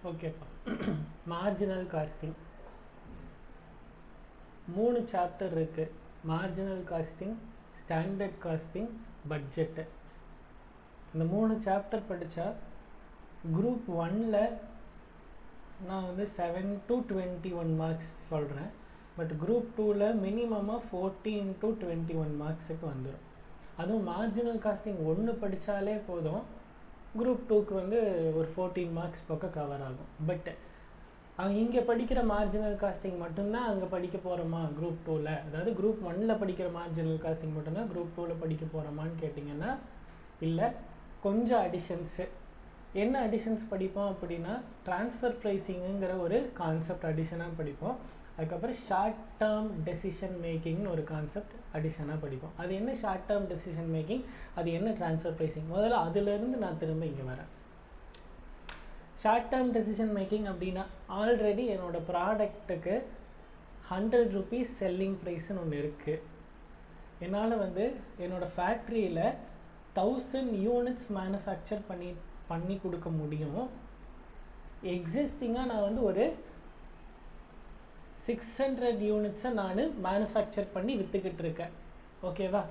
ஓகேப்பா. Marginal costing 3 chapter இருக்கு. Marginal costing, standard costing, budget. இந்த 3 சாப்டர் படித்தா குரூப் 1ல் நான் வந்து 7 to 21 மார்க்ஸ் சொல்கிறேன். பட் குரூப் 2ல் மினிமமாக 14 to 21 மார்க்ஸுக்கு வந்துடும். அதுவும் மார்ஜினல் காஸ்டிங் 1 படித்தாலே போதும், குரூப் 2க்கு வந்து ஒரு 14 மார்க்ஸ் பக்கம் கவர் ஆகும். பட் இங்கே படிக்கிற மார்ஜினல் காஸ்டிங் மட்டும்தான் அங்கே படிக்க போகிறோமா குரூப் 2ல், அதாவது குரூப் 1ல் படிக்கிற மார்ஜினல் காஸ்டிங் மட்டும்தான் குரூப் 2ல் படிக்க போகிறோமான்னு கேட்டிங்கன்னா இல்லை, கொஞ்சம் அடிஷன்ஸு. என்ன அடிஷன்ஸ் படிப்போம் அப்படின்னா, ட்ரான்ஸ்ஃபர் ப்ரைஸிங்குங்கிற ஒரு கான்செப்ட் அடிஷனாக படிப்போம். அதுக்கப்புறம் ஷார்ட் டேர்ம் டெசிஷன் மேக்கிங்னு ஒரு கான்செப்ட் அடிஷனாக படிப்போம். அது என்ன ஷார்ட் டேர்ம் டெசிஷன் மேக்கிங், அது என்ன ட்ரான்ஸ்ஃபர் ப்ரைஸிங், முதல்ல அதுலேருந்து நான் திரும்ப இங்கே வரேன். ஷார்ட் டேர்ம் டெசிஷன் மேக்கிங் அப்படின்னா, ஆல்ரெடி என்னோடய ப்ராடக்ட்டுக்கு 100 rupees செல்லிங் ப்ரைஸ்ன்னு ஒன்று இருக்குது. என்னால் வந்து என்னோடய ஃபேக்ட்ரியில் 1000 units மேனுஃபேக்சர் பண்ணி கொடுக்க முடியும். எக்ஸிஸ்டிங்காக நான் வந்து ஒரு 600 unitsை நான் மேனுஃபேக்சர் பண்ணி விற்றுக்கிட்டு இருக்கேன். ஓகேவா?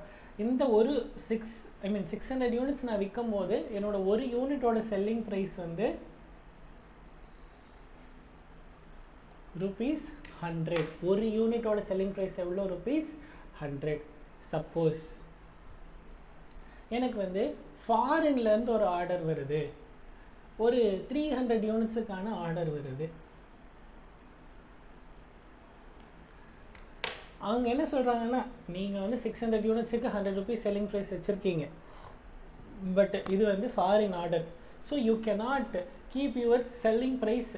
இந்த ஒரு 600 units நான் விற்கும் போது என்னோட ஒரு யூனிட்டோட செல்லிங் ப்ரைஸ் வந்து ₹100. ஒரு யூனிட்டோட செல்லிங் ப்ரைஸ் எவ்வளோ? ₹100. சப்போஸ் எனக்கு வந்து ஃபாரின்லேருந்து ஒரு ஆர்டர் வருது, ஒரு 300 unitsக்கான ஆர்டர் வருது. அவங்க என்ன சொல்கிறாங்கன்னா, நீங்கள் வந்து 600 unitsக்கு 100 rupees செல்லிங் ப்ரைஸ் வச்சுருக்கீங்க, பட் இது வந்து foreign order, so you cannot keep your selling price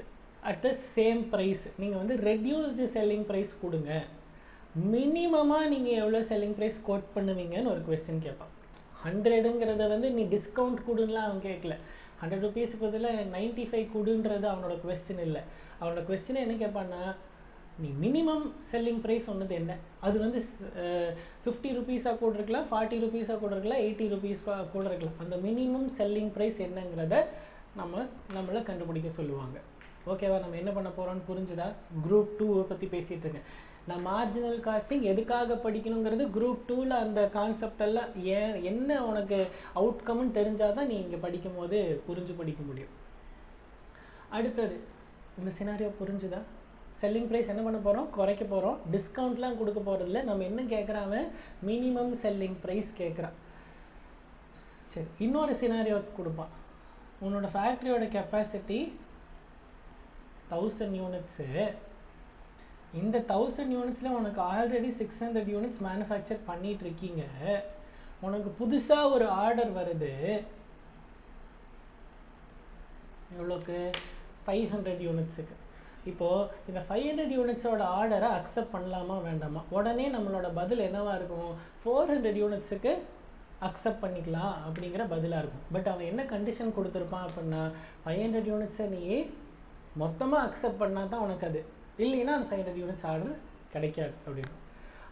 at the same price. நீங்கள் வந்து ரெடியூஸ்டு செல்லிங் ப்ரைஸ் கொடுங்க. மினிமமாக நீங்கள் எவ்வளோ செல்லிங் ப்ரைஸ் கோட் பண்ணுவீங்கன்னு ஒரு கொஸ்டின் கேட்பான். 100ங்கிறத வந்து நீ டிஸ்கவுண்ட் கொடுன்னுலாம் அவன் கேட்கல. 100 rupeesக்கு பதிலாக 95 கொடுன்றது அவனோட கொஸ்டின் இல்லை. அவனோட கொஸ்டினை என்ன கேட்பான்னா, நீ மினிமம் செல்லிங் ப்ரைஸ் சொன்னது என்ன, அது வந்து 50 rupees கூட இருக்கலாம், 40 rupees கூட இருக்கலாம், 80 rupees கூட இருக்கலாம். அந்த மினிமம் செல்லிங் ப்ரைஸ் என்னங்கிறத நம்மளை கண்டுபிடிக்க சொல்லுவாங்க. ஓகேவா? நம்ம என்ன பண்ண போகிறோம்னு புரிஞ்சுதா? குரூப் 2 பற்றி பேசிகிட்டு இருக்கேன் நான். மார்ஜினல் காஸ்டிங் எதுக்காக படிக்கணுங்கிறது குரூப் 2ல் அந்த கான்செப்ட் எல்லாம் என்ன உனக்கு அவுட்கம்னு தெரிஞ்சால் தான் நீ இங்கே படிக்கும் போது புரிஞ்சு படிக்க முடியும். அடுத்தது, இந்த சினாரியோ புரிஞ்சுதா? செல்லிங் ப்ரைஸ் என்ன பண்ண போகிறோம்? குறைக்க போகிறோம். டிஸ்கவுண்ட்லாம் கொடுக்க போகிறதில்ல. நம்ம என்ன கேட்குறாங்க? மினிமம் செல்லிங் ப்ரைஸ் கேட்குறான். சரி, இன்னொரு சினாரியோ கொடுப்பான். உன்னோட ஃபேக்ட்ரியோட கெப்பாசிட்டி 1000 units. இந்த 1000 unitsல உனக்கு ஆல்ரெடி 600 units மேனுஃபேக்சர் பண்ணிட்டு இருக்கீங்க. உனக்கு புதுசாக ஒரு ஆர்டர் வருது, எவ்வளோக்கு? 500 unitsக்கு. இப்போது இந்த 500 unitsோட ஆர்டரை அக்செப்ட் பண்ணலாமா வேண்டாமா? உடனே நம்மளோட பதில் என்னவாக இருக்கும்? 400 unitsக்கு அக்செப்ட் பண்ணிக்கலாம் அப்படிங்கிற பதிலாக இருக்கும். பட் அவன் என்ன கண்டிஷன் கொடுத்துருப்பான் அப்படின்னா, 500 unitsை நீ மொத்தமாக அக்செப்ட் பண்ணால் தான் உனக்கு அது, இல்லைன்னா அந்த 500 units ஆர்டர் கிடைக்காது அப்படின்னு.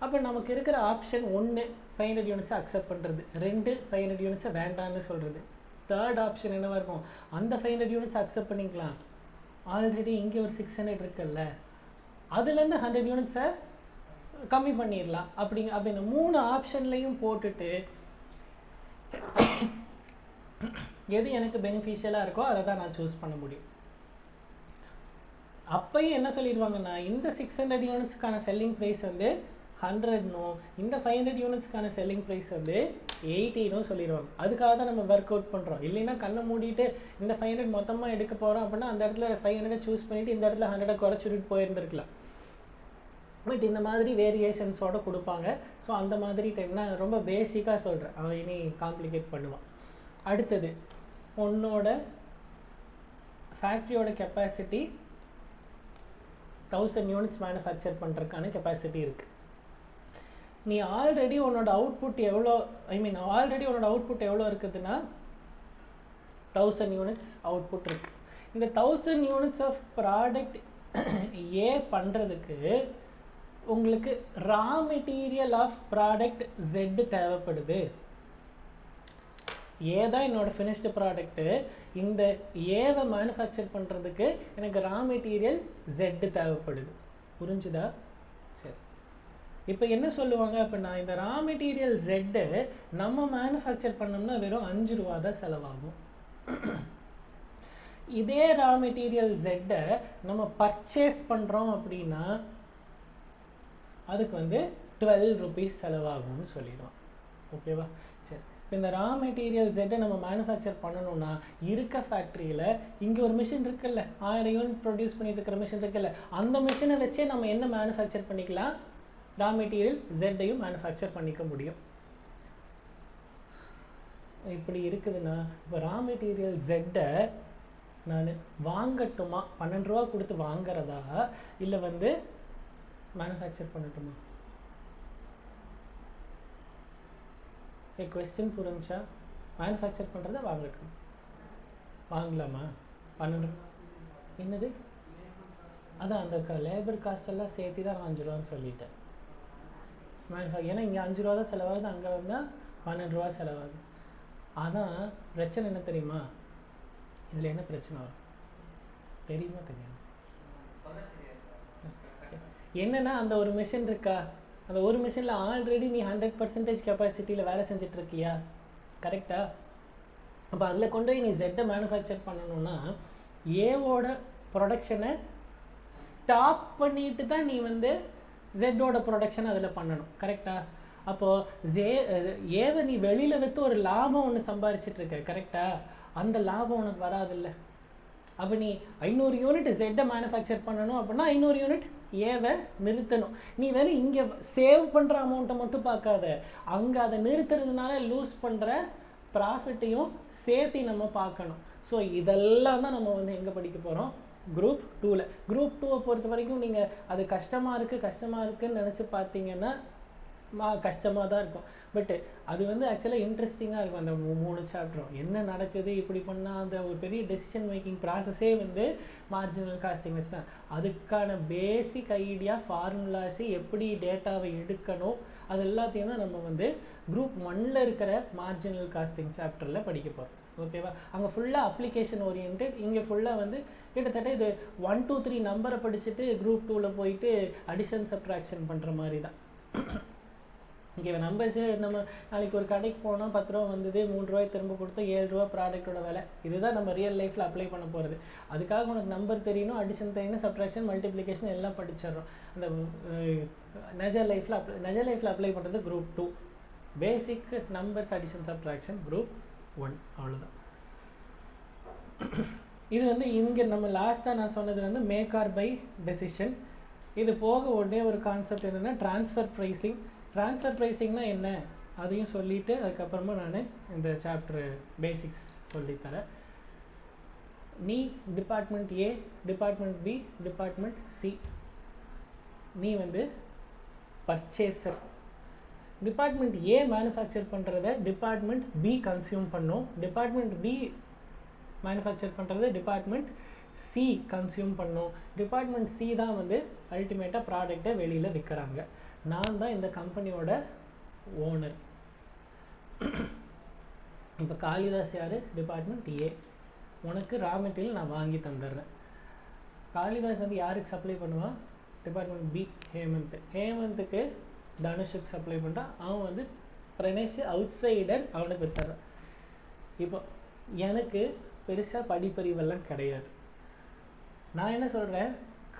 அப்போ நமக்கு இருக்கிற ஆப்ஷன் 1 500 unitsை அக்செப்ட் பண்ணுறது, 2 500 unitsை வேண்டான்னு சொல்கிறது, தேர்ட் ஆப்ஷன் என்னவாக இருக்கும்? அந்த 500 units அக்செப்ட் பண்ணிக்கலாம், ஆல்ரெடி இங்கே ஒரு 600 இருக்குல்ல, அதுலேருந்து 100 unitsை கம்மி பண்ணிடலாம் அப்படிங்க. அப்போ இந்த 3 ஆப்ஷன்லையும் போட்டுட்டு எது எனக்கு பெனிஃபிஷியலாக இருக்கோ அதை தான் நான் சூஸ் பண்ண முடியும். அப்பையும் என்ன சொல்லிடுவாங்கன்னா, இந்த 600 unitsக்கான செல்லிங் ப்ரைஸ் வந்து 100னோ, இந்த 500 unitsக்கான செல்லிங் ப்ரைஸ் வந்து 80னோ சொல்லிடுவாங்க. அதுக்காக தான் நம்ம ஒர்க் அவுட் பண்ணுறோம். இல்லைன்னா கண்ணை மூடிட்டு இந்த 500 மொத்தமாக எடுக்க போகிறோம் அப்படின்னா அந்த இடத்துல 500 சூஸ் பண்ணிவிட்டு இந்த இடத்துல 100 குறைச்சிட்டு போயிருந்துருக்கலாம். பட் இந்த மாதிரி வேரியேஷன்ஸோடு கொடுப்பாங்க. ஸோ அந்த மாதிரி நான் ரொம்ப பேசிக்காக சொல்கிறேன், அவன் இனி காம்ப்ளிகேட் பண்ணுவான். அடுத்தது, உன்னோட ஃபேக்ட்ரியோட கெப்பாசிட்டி 1000 units மேனுஃபேக்சர் பண்ணுறதுக்கான கெப்பாசிட்டி இருக்குது. நீ ஆல்ரெடி உன்னோட அவுட்புட் எவ்வளோ, ஆல்ரெடி உன்னோட அவுட்புட் எவ்வளோ இருக்குதுன்னா 1000 units அவுட்புட் இருக்குது. இந்த 1000 units ஆஃப் ப்ராடக்ட் ஏ பண்ணுறதுக்கு உங்களுக்கு raw material of product Z தேவைப்படுது. ஏ தான் என்னோடய ஃபினிஷ்டு ப்ராடக்ட்டு. இந்த ஏவை மேனுஃபேக்சர் பண்ணுறதுக்கு எனக்கு ரா மெட்டீரியல் ஜெட்டு தேவைப்படுது. புரிஞ்சுதா? சரி, இப்போ என்ன சொல்லுவாங்க அப்படின்னா, இந்த ரா மெட்டீரியல் ஜெட்டு நம்ம மேனுஃபேக்சர் பண்ணோம்னா வெறும் 5 ரூபா தான் செலவாகும். இதே ரா மெட்டீரியல் ஜெட்டை நம்ம பர்ச்சேஸ் பண்ணுறோம் அப்படின்னா அதுக்கு வந்து 12 ருபீஸ் செலவாகும்னு சொல்லிடுவோம். ஓகேவா? சரி, இப்போ இந்த ரா மெட்டீரியல் ஜெட்டை நம்ம மேனுஃபேக்சர் பண்ணணும்னா இருக்க ஃபேக்ட்ரியில் இங்கே ஒரு மிஷின் இருக்குல்ல, 1000 யூனிட் ப்ரொடியூஸ் பண்ணிட்டு இருக்கிற மிஷின் இருக்குல்ல, அந்த மிஷினை வச்சே நம்ம என்ன மேனுஃபேக்சர் பண்ணிக்கலாம், ரா மெட்டீரியல் ஜெட்டையும் மேனுஃபேக்சர் பண்ணிக்க முடியும். இப்படி இருக்குதுன்னா இப்போ ரா மெட்டீரியல் ஜெட்டை நான் வாங்கட்டுமா, 12 ரூபா கொடுத்து வாங்குறதா இல்லை வந்து மேனுஃபேக்சர் பண்ணட்டுமா? கொஸ்டின் புரிஞ்சா? மேனுஃபேக்சர் பண்ணுறத வாங்கட்டும், வாங்கலாமா? 12 என்னது? அதான் அந்த லேபர் காஸ்ட் எல்லாம் சேர்த்து தான் 5 ரூபான்னு சொல்லிட்டேன். ஏன்னா இங்கே 5 ரூபா தான் செலவாகுது, அங்கே வந்தால் 12 ரூபா செலவாகுது. ஆனால் பிரச்சனை என்ன தெரியுமா? இதில் என்ன பிரச்சனை வரும் தெரியுமா? தெரியாது. என்னன்னா அந்த ஒரு மிஷின் இருக்கா, அந்த ஒரு மிஷினில் ஆல்ரெடி நீ 100% கெப்பாசிட்டியில் வேலை செஞ்சிட்ருக்கியா? கரெக்டா? அப்போ அதில் கொண்டு போய் நீ ஜெட்டை மேனுஃபேக்சர் பண்ணணும்னா ஏவோட ப்ரொடக்ஷனை ஸ்டாப் பண்ணிட்டு தான் நீ வந்து ஜெட்டோட ப்ரொடக்ஷன் அதில் பண்ணணும். கரெக்டா? அப்போது ஏவை நீ வெளியில் வைத்து ஒரு லாபம் ஒன்று சம்பாரிச்சிட்ருக்க. கரெக்டா? அந்த லாபம் உனக்கு வராதில்ல. அப்போ நீ 500 யூனிட் ஜெட்டை மேனுஃபேக்சர் பண்ணணும் அப்படின்னா 500 யூனிட் ஏவை நிறுத்தணும். நீ வேணும் இங்கே சேவ் பண்ணுற அமௌண்ட்டை மட்டும் பார்க்காத, அங்கே அதை நிறுத்துறதுனால லூஸ் பண்ணுற ப்ராஃபிட்டையும் சேர்த்து நம்ம பார்க்கணும். ஸோ இதெல்லாம் தான் நம்ம வந்து எங்கே படிக்க போகிறோம்? குரூப் 2ல். குரூப் 2வை பொறுத்த வரைக்கும் நீங்கள் அது கஷ்டமாக இருக்குன்னு நினச்சி பார்த்தீங்கன்னா கஷ்டமாக தான் இருக்கும். பட்டு அது வந்து ஆக்சுவலாக இன்ட்ரெஸ்டிங்காக இருக்கும். அந்த 3 சாப்டரும் என்ன நடக்குது, இப்படி பண்ணால் அந்த ஒரு பெரிய டெசிஷன் மேக்கிங் ப்ராசஸே வந்து மார்ஜினல் காஸ்டிங் வச்சு தான். அதுக்கான பேசிக் ஐடியா, ஃபார்முலாஸு, எப்படி டேட்டாவை எடுக்கணும், அது எல்லாத்தையும் தான் நம்ம வந்து குரூப் 1ல் இருக்கிற மார்ஜினல் காஸ்டிங் சாப்டரில் படிக்க போகிறோம். ஓகேவா? அங்கே ஃபுல்லாக அப்ளிகேஷன் ஓரியன்ட், இங்கே ஃபுல்லாக வந்து கிட்டத்தட்ட இது 1 2 3 நம்பரை படிச்சுட்டு குரூப் 2ல் போயிட்டு அடிஷன் சப்ட்ராக்ஷன் பண்ணுற மாதிரி தான். இங்கே நம்பர்ஸு நம்ம நாளைக்கு ஒரு கடைக்கு போனால் 10 ரூபா வந்தது, 3 ரூபாய் திரும்ப கொடுத்தா 7 ரூபா ப்ராடக்டோட விலை. இதுதான் நம்ம ரியல் லைஃப்பில் அப்ளை பண்ண போகிறது. அதுக்காக உனக்கு நம்பர் தெரியணும், அடிஷன் தெரியணும், சப்ட்ராக்ஷன், மல்டிப்ளிகேஷன் எல்லாம் படிச்சிடறோம். அந்த நிஜ லைஃப்பில் அப்ளை பண்ணுறது குரூப் 2. பேசிக் நம்பர்ஸ், அடிஷன், சப்ட்ராக்ஷன் குரூப் 1. அவ்வளோதான். இது வந்து இங்கே நம்ம லாஸ்ட்டாக நான் சொன்னது வந்து மேக் ஆர் பை டெசிஷன். இது போக உடனே ஒரு கான்செப்ட் என்னென்னா ட்ரான்ஸ்ஃபர் ப்ரைஸிங். ட்ரான்ஸ்ஃபர் ப்ரைஸிங்னா என்ன அதையும் சொல்லிவிட்டு அதுக்கப்புறமா நான் இந்த சாப்டர் பேசிக்ஸ் சொல்லித்தரேன். நீ department A, department B, department C, நீ வந்து பர்ச்சேசர். டிபார்ட்மெண்ட் ஏ மேனுஃபேக்சர் பண்ணுறத டிபார்ட்மெண்ட் பி கன்சியூம் பண்ணும், டிபார்ட்மெண்ட் பி மேனுஃபேக்சர் பண்ணுறத டிபார்ட்மெண்ட் சி கன்சியூம் பண்ணும். டிபார்ட்மெண்ட் சி தான் வந்து அல்டிமேட்டாக ப்ராடக்டை வெளியில் விற்கிறாங்க. நான் தான் இந்த கம்பெனியோட ஓனர். இப்போ காளிதாஸ் யார்? Department A. உனக்கு ரா மெட்டீரியல் நான் வாங்கி தந்துடுறேன். காளிதாஸ் வந்து யாருக்கு சப்ளை பண்ணுவான்? டிபார்ட்மெண்ட் பி, ஹேமந்துக்கு தனுஷுக்கு சப்ளை பண்ணுறான். அவன் வந்து பிரணேஷ் அவுட் சைடர், அவனுக்கு வித்துறான். இப்போ எனக்கு பெருசாக படிப்பறிவெல்லாம் கிடையாது. நான் என்ன சொல்கிறேன்,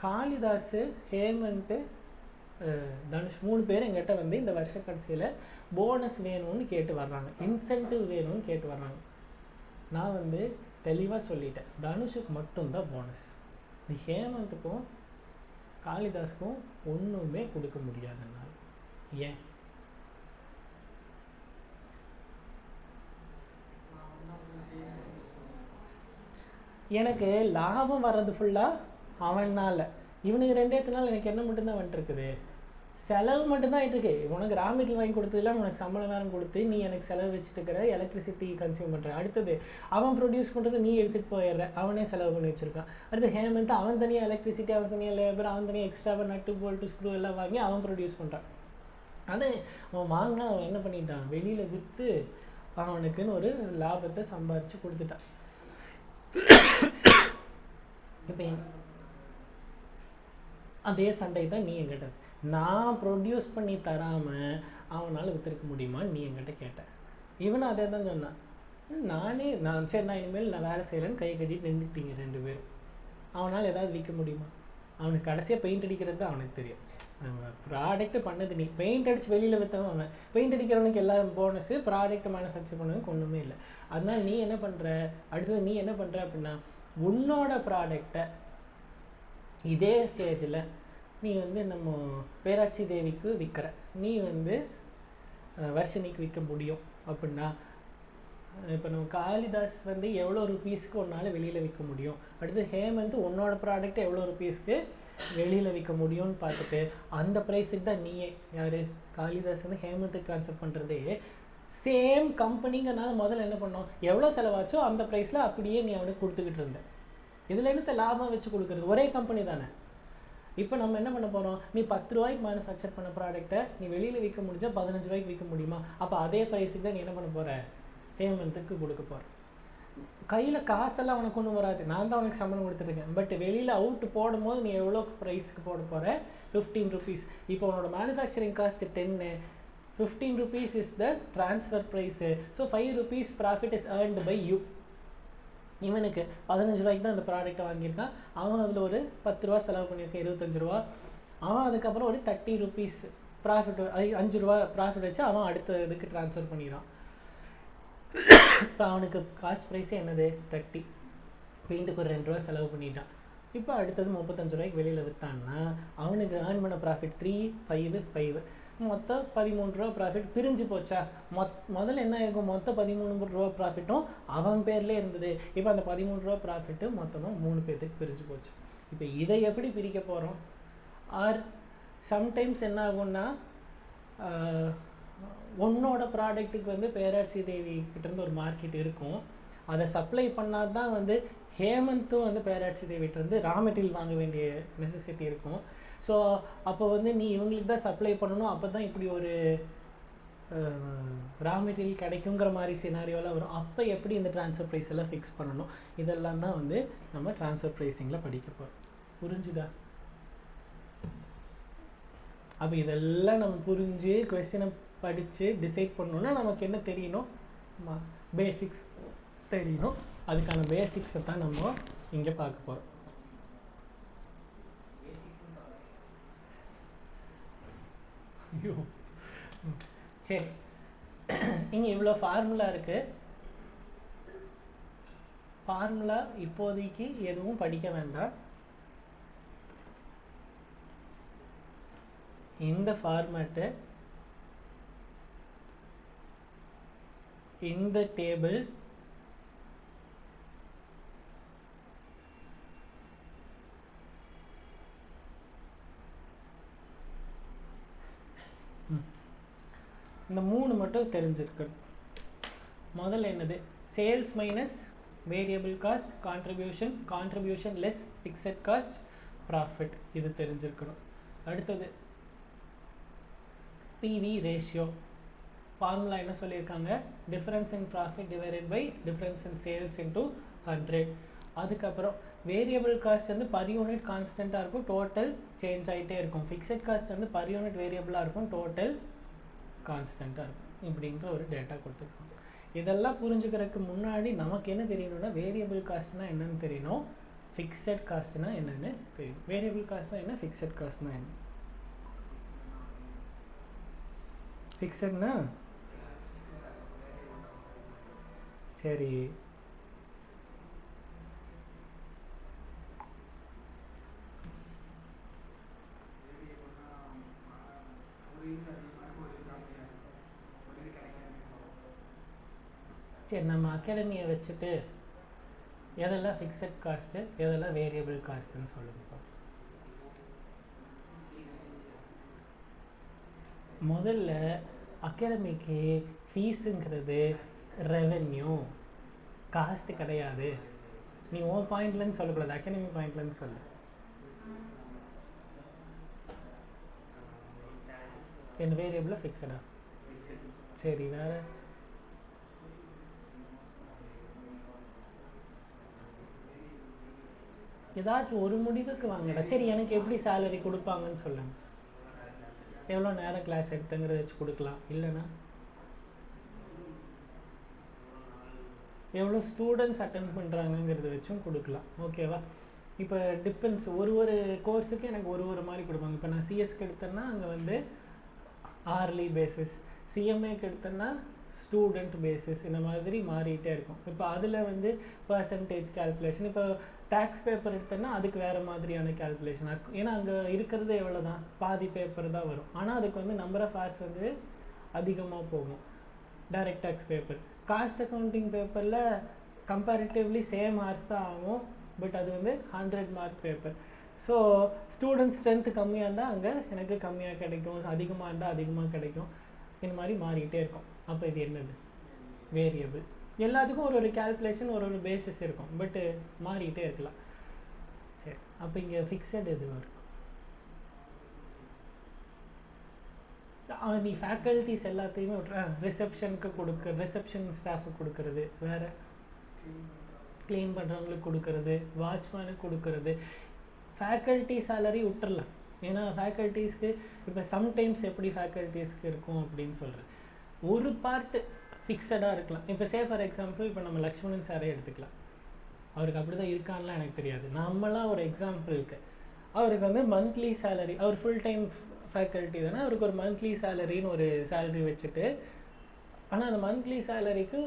காளிதாஸ், ஹேமந்த், தனுஷ் 3 பேர் எங்கிட்ட வந்து இந்த வருஷ கடைசியில் போனஸ் வேணும்னு கேட்டு வர்றாங்க, இன்சென்டிவ் வேணும்னு கேட்டு வர்றாங்க. நான் வந்து தெளிவாக சொல்லிட்டேன், தனுஷுக்கு மட்டும்தான் போனஸ். ஹேமந்துக்கும் காளிதாஸுக்கும் ஒன்றுமே கொடுக்க முடியாதுனால. ஏன்? எனக்கு லாபம் வர்றது ஃபுல்லாக அவனால். இவனுக்கு 2 நாள் எனக்கு என்ன மட்டும்தான் வந்துட்டுருக்குது? செலவு மட்டும்தான் ஆகிட்டுருக்கு. உனக்கு ரா மெட்டீரியல் வாங்கி கொடுத்ததுலாம் உனக்கு சம்பளம் வேறு கொடுத்து நீ எனக்கு செலவு வச்சுட்டு இருக்கிற, எலக்ட்ரிசிட்டி கன்சியூம் பண்ணுற. அடுத்தது அவன் ப்ரொடியூஸ் பண்ணுறது நீ எடுத்துகிட்டு போயிடுற, அவனே செலவு பண்ணி வச்சுருக்கான். அடுத்து ஹேமந்த் அவன் தனியாக எலக்ட்ரிசிட்டி, அவன் தனியாக லேபர், அவன் தனியாக எக்ஸ்ட்ராவாக நட்டு போல்ட்டு ஸ்க்ரூ எல்லாம் வாங்கி அவன் ப்ரொடியூஸ் பண்ணுறான். அது அவன் வாங்கினா அவன் என்ன பண்ணிட்டான், வெளியில் விற்று அவனுக்குன்னு ஒரு லாபத்தை சம்பாரித்து கொடுத்துட்டான். இப்போ அதே சண்டை தான் நீ என்கிட்ட, நான் ப்ரொடியூஸ் பண்ணி தராமல் அவனால் விற்றுருக்க முடியுமான்னு நீ என்கிட்ட கேட்ட. இவனும் அதே தான் சொன்னான். சரி நான் இனிமேல் நான் வேலை செய்யலைன்னு கை கட்டிட்டு நின்றுட்டீங்க 2 பேரும். அவனால் ஏதாவது விற்க முடியுமா? அவனுக்கு கடைசியாக பெயிண்ட் அடிக்கிறது தான் அவனுக்கு தெரியும். ப்ராடக்ட்டு பண்ணது நீ, பெயிண்ட் அடித்து வெளியில் விற்றவன் அவன். பெயிண்ட் அடிக்கிறவனுக்கு எல்லாம் போனஸு, ப்ராடக்ட் மேனுஃபேக்சர் பண்ணவனுக்கு ஒன்றுமே இல்லை. அதனால் நீ என்ன பண்ணுற, அடுத்தது நீ என்ன பண்ணுற அப்படின்னா, உன்னோட ப்ராடக்டை இதே ஸ்டேஜில் நீ நம்ம பேராட்சி தேவிக்கு விற்கிற, நீ வர்ஷினிக்கு விற்க முடியும் அப்படின்னா, இப்போ நம்ம காளிதாஸ் எவ்வளோ ருபீஸ்க்கு ஒன்றால் வெளியில் விற்க முடியும், அடுத்து ஹேமந்த் உன்னோட ப்ராடக்ட் எவ்வளோ ருபீஸ்க்கு வெளியில் விற்க முடியும்னு பார்த்துட்டு அந்த ப்ரைஸுக்கு தான் நீயே, யார் காளிதாஸ் ஹேமந்துக்கு ட்ரான்ஸ்ஃபர் பண்ணுறதே சேம் கம்பெனிங்கனால முதல்ல என்ன பண்ணோம், எவ்வளோ செலவாச்சோ அந்த ப்ரைஸில் அப்படியே நீ அவனுக்கு கொடுத்துக்கிட்டு இருந்த. இதில் என்னத்தை லாபம் வச்சு கொடுக்குறது, ஒரே கம்பெனி தானே. இப்போ நம்ம என்ன பண்ண போகிறோம், நீ 10 ரூபாய்க்கு மேனுஃபேக்சர் பண்ண ப்ராடக்ட்டை நீ வெளியில் விற்க முடிஞ்சால் 15 ரூபாய்க்கு விற்க முடியுமா? அப்போ அதே ப்ரைஸுக்கு தான் நீ என்ன பண்ண போகிற, ஹேமந்துக்கு கொடுக்க போகிற. கையில் காசெல்லாம் அவனுக்கு ஒன்றும் வராது, நான் தான் அவனுக்கு சம்பளம் கொடுத்துருக்கேன். பட் வெளியில் அவுட் போடும்போது நீ எவ்வளோ ப்ரைஸுக்கு போட போகிற, 15 rupees. இப்போ உன்னோட manufacturing cost 10, 15 rupees is the transfer price. So 5 rupees profit is earned by you. இவனுக்கு 15 ரூபாய்க்கு தான் அந்த ப்ராடக்ட்டை வாங்கியிருக்கான், அவன் அதில் ஒரு 10 ரூபா செலவு பண்ணியிருக்கான், 25 ரூபா. அவன் அதுக்கப்புறம் ஒரு 30 rupees ப்ராஃபிட், 5 ரூபா ப்ராஃபிட் வச்சு அவன் அடுத்த இதுக்கு ட்ரான்ஸ்ஃபர் பண்ணிடுறான். இப்போ அவனுக்கு காஸ்ட் ப்ரைஸே என்னது 30, பெயிண்ட்டுக்கு ஒரு 2 ரூபா செலவு பண்ணிட்டான். இப்போ அடுத்தது 35 ரூபாய்க்கு வெளியில் விற்றான்னா அவனுக்கு ஏர்ன் பண்ண ப்ராஃபிட் 3, 5, 5, மொத்தம் 13 ரூபா ப்ராஃபிட் பிரிஞ்சு போச்சா. முதல்ல என்ன இருக்கும், மொத்தம் 13 ரூபா ப்ராஃபிட்டும் அவன் பேர்லேயே இருந்தது. இப்போ அந்த 13 ரூபா ப்ராஃபிட்டு மொத்தமாக 3 பேர்த்துக்கு பிரிஞ்சு போச்சு. இப்போ இதை எப்படி பிரிக்க போகிறோம்? ஆர் சம்டைம்ஸ் என்ன ஆகும்னா, உன்னோட ப்ராடக்ட்டுக்கு பேராட்சி தேவி கிட்டேருந்து ஒரு மார்க்கெட் இருக்கும், அதை சப்ளை பண்ணால் தான் ஹேமந்தும் பேராட்சி தேவிகிட்டேருந்து ரா மெட்டீரியல் வாங்க வேண்டிய நெசசிட்டி இருக்கும். ஸோ அப்போ நீ இவங்களுக்கு தான் சப்ளை பண்ணணும், அப்போ தான் இப்படி ஒரு ரா மெட்டீரியல் கிடைக்குங்கிற மாதிரி சினாரியோலாம் வரும். அப்போ எப்படி இந்த ட்ரான்ஸ்ஃபர் ப்ரைஸ் எல்லாம் ஃபிக்ஸ் பண்ணணும், இதெல்லாம் தான் நம்ம ட்ரான்ஸ்ஃபர் ப்ரைஸிங்கில் படிக்க போகிறோம். புரிஞ்சுதா? அப்போ இதெல்லாம் நம்ம புரிஞ்சு கொஸ்டினை படித்து டிசைட் பண்ணணுன்னா நமக்கு என்ன தெரியணும், பேசிக்ஸ் தெரியணும். அதுக்கான பேசிக்ஸை தான் நம்ம இங்கே பார்க்க போகிறோம். ஐயோ சரி, இங்கே இவ்வளோ ஃபார்முலா இருக்குது. ஃபார்முலா இப்போதைக்கு எதுவும் படிக்க வேண்டாம். இந்த ஃபார்மேட்டு, இந்த டேபிள், இந்த 3 மட்டும் தெரிஞ்சிருக்கணும். முதல்ல என்னது, sales minus variable cost, contribution less fixed cost, profit, இது தெரிஞ்சிருக்கணும். அடுத்தது பிவி ரேஷியோ. ஃபார்முலா என்ன சொல்லியிருக்காங்க, difference in profit divided by difference in sales into 100. அதுக்கப்புறம் வேரியபிள் காஸ்ட் பர் யூனிட் கான்ஸ்டண்ட்டாக இருக்கும், டோட்டல் சேஞ்ச் ஆகிட்டே இருக்கும். ஃபிக்ஸட் காஸ்ட் பர் யூனிட் வேரியபிளாக இருக்கும், டோட்டல் கான்ஸ்டண்ட்டாக இருக்கும். இப்படின்ற ஒரு டேட்டா கொடுத்துருக்கோம். இதெல்லாம் புரிஞ்சுக்கிறதுக்கு முன்னாடி நமக்கு என்ன தெரியணும்னா, வேரியபிள் காஸ்ட்னா என்னன்னு தெரியணும், ஃபிக்ஸட் காஸ்ட்னா என்னன்னு தெரியும். வேரியபிள் காஸ்ட்னா என்ன, ஃபிக்ஸட் காஸ்ட்னா என்ன. ஃபிக்ஸட்னா சரி, சரி நம்ம அகாடமியை வச்சுட்டு எதெல்லாம் ஃபிக்ஸட் காஸ்ட்டு எதெல்லாம் வேரியபிள் காஸ்ட்டுன்னு சொல்லுங்க. முதல்ல அகாடமிக்கு ஃபீஸுங்கிறது ரெவென்யூ, காஸ்ட் கிடையாது. நீ உன் பாயிண்ட்லன்னு சொல்லக்கூடாது, அகாடமி பாயிண்ட்லன்னு சொல்லு. என்ன வேரியபிளாக ஃபிக்ஸடா? சரி, வேறு ஏதாச்சும் ஒரு முடிவுக்கு வாங்கடா. சரி, எனக்கு எப்படி சேலரி கொடுப்பாங்கன்னு சொல்லுங்க. எவ்வளோ நேரம் கிளாஸ் எடுத்துங்கிறத வச்சு கொடுக்கலாம், இல்லைன்னா எவ்வளோ ஸ்டூடெண்ட்ஸ் அட்டென்ட் பண்ணுறாங்கங்கிறத வச்சும் கொடுக்கலாம். ஓகேவா? இப்போ டிபெண்ட்ஸ், ஒரு ஒரு கோர்ஸுக்கு எனக்கு ஒரு ஒரு மாதிரி கொடுப்பாங்க. இப்போ நான் சிஎஸ்க்கு எடுத்தேன்னா அங்கே வந்து ஆர்லி பேசிஸ், சிஎம்ஏக்கு எடுத்தேன்னா ஸ்டூடெண்ட் பேசிஸ், இந்த மாதிரி மாறிட்டே இருக்கும். இப்போ அதில் வந்து பர்சன்டேஜ் கால்குலேஷன், இப்போ டேக்ஸ் பேப்பர் எடுத்தேன்னா அதுக்கு வேறு மாதிரியான கால்குலேஷன். ஏன்னா அங்கே இருக்கிறது எவ்வளோ தான், பாதி பேப்பர் தான் வரும். ஆனால் அதுக்கு வந்து நம்பர் ஆஃப் ஹார்ஸ் வந்து அதிகமாக போகும். Direct tax paper, cost accounting பேப்பரில் கம்பேரிட்டிவ்லி சேம் ஹார்ஸ் தான் ஆகும், பட் அது வந்து 100 mark paper. So student strength கம்மியாக இருந்தால் அங்கே எனக்கு கம்மியாக கிடைக்கும், அதிகமாக இருந்தால் அதிகமாக கிடைக்கும். இந்த மாதிரி மாறிக்கிட்டே இருக்கும். அப்போ இது என்னது? வேரியபிள். எல்லாத்துக்கும் ஒரு ஒரு கால்குலேஷன், ஒரு ஒரு பேசிஸ் இருக்கும், பட்டு மாறிக்கிட்டே இருக்கலாம். சரி, அப்போ இங்கே ஃபிக்ஸட் எது வரும்? நீ ஃபேக்கல்ட்டிஸ் எல்லாத்தையுமே ரிசப்ஷனுக்கு ரிசப்ஷன் ஸ்டாஃபுக்கு கொடுக்கறது, வேறு க்ளீன் பண்ணுறவங்களுக்கு கொடுக்கறது, வாட்ச்மேனுக்கு கொடுக்கறது. ஃபேக்கல்ட்டி சேலரி விட்டுறலாம். ஏன்னா ஃபேக்கல்ட்டிஸ்க்கு இப்போ சம்டைம்ஸ் எப்படி ஃபேக்கல்ட்டிஸ்க்கு இருக்கும் அப்படின்னு சொல்கிறேன். ஒரு பார்ட்டு ஃபிக்ஸடாக இருக்கலாம். இப்போ ஃபார் எக்ஸாம்பிள் இப்போ நம்ம லக்ஷ்மணன் சாரே எடுத்துக்கலாம். அவருக்கு அப்படி தான் இருக்கான்லாம் எனக்கு தெரியாது. நம்மளாம் ஒரு எக்ஸாம்பிளுக்கு அவருக்கு வந்து மந்த்லி சேலரி, அவர் ஃபுல் டைம் ஃபேக்கல்ட்டி தானே, அவருக்கு ஒரு மந்த்லி சேலரின்னு ஒரு சேலரி வச்சுட்டு, ஆனால் அந்த மந்த்லி சேலரிக்கு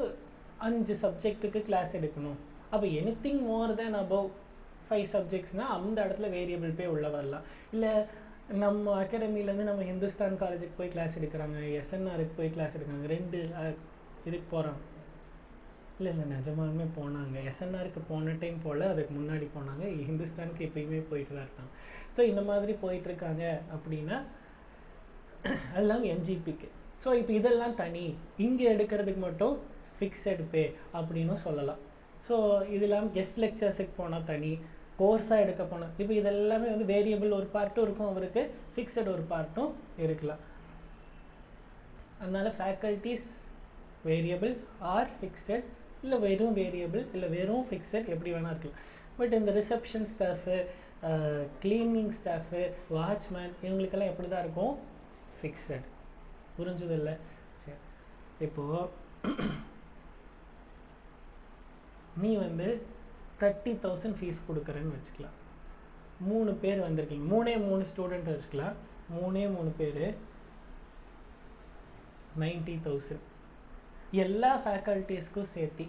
5 சப்ஜெக்ட்டுக்கு கிளாஸ் எடுக்கணும். அப்போ எனிதிங் மோர் தேன் அபவ் 5 சப்ஜெக்ட்ஸ்னால் அந்த இடத்துல வேரியபிள் பே உள்ள வரலாம். இல்லை நம்ம அகாடமிலேருந்து நம்ம ஹிந்துஸ்தான் காலேஜுக்கு போய் கிளாஸ் எடுக்கிறாங்க, எஸ்என்ஆருக்கு போய் கிளாஸ் எடுக்கிறாங்க, 2 இதுக்கு போகிறாங்க. இல்லை நிஜமாலுமே போனாங்க. எஸ்என்ஆருக்கு போன டைம் போல் அதுக்கு முன்னாடி போனாங்க. ஹிந்துஸ்தானுக்கு எப்பயுமே போயிட்டு தான் இருக்காங்க. ஸோ இந்த மாதிரி போயிட்டுருக்காங்க அப்படின்னா அதெல்லாம் என்ஜிபிக்கு. ஸோ இப்போ இதெல்லாம் தனி, இங்கே எடுக்கிறதுக்கு மட்டும் ஃபிக்ஸட் பே அப்படின்னு சொல்லலாம். ஸோ இது இல்லாமல் கெஸ்ட் லெக்சர்ஸுக்கு போனால் தனி, கோர்ஸாக எடுக்க போனால் இப்போ இதெல்லாமே வந்து வேரியபிள் ஒரு பார்ட்டும் இருக்கும் அவருக்கு, ஃபிக்ஸட் ஒரு பார்ட்டும் இருக்கலாம். அதனால் ஃபேக்கல்ட்டிஸ் வேரியபிள் ஆர் ஃபிக்ஸட், இல்லை வெறும் வேரியபிள், இல்லை வெறும் ஃபிக்ஸட், எப்படி வேணால் இருக்கலாம். பட் இந்த reception staff, cleaning staff, watchman, இவங்களுக்கெல்லாம் எப்படி தான் இருக்கும்? ஃபிக்ஸட். புரிஞ்சதில்ல? சரி, இப்போது நீ வந்து 30,000 ஃபீஸ் கொடுக்குறேன்னு வச்சுக்கலாம். 3 பேர் வந்திருக்கீங்க, 3 ஸ்டூடெண்ட் வச்சுக்கலாம். 3 பேர் 90,000. எல்லா ஃபேக்கல்ட்டிஸ்க்கும் சேர்த்து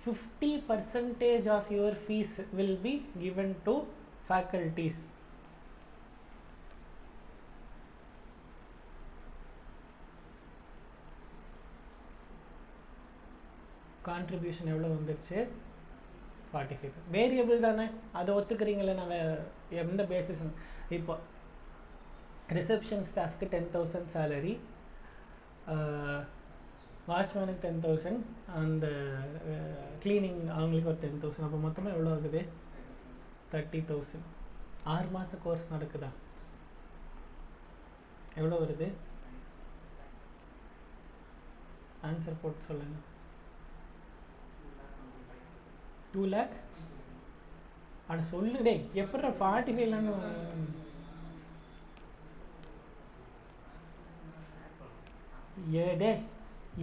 50% of your fees will be given to faculties. Contribution எவ்வளோ வந்துருச்சு? 45. வேரியபிள் தானே, அதை ஒத்துக்கிறீங்களே. நான் எந்த பேசிஸ்? இப்போ ரிசப்ஷன் ஸ்டாஃப்க்கு 10,000 சேலரி, வாட்ச்மேனுக்கு 10,000, அந்த க்ளீனிங் அவங்களுக்கு ஒரு 10,000. அப்போ மொத்தமாக எவ்வளோ ஆகுது? 30,000. 6 மாத கோர்ஸ் நடக்குதா? எவ்வளோ வருது? ஆன்சர் போட்டு சொல்லுங்கள். 2 lakh. அட சொல்லுடே, எப்படா 45 ஏடே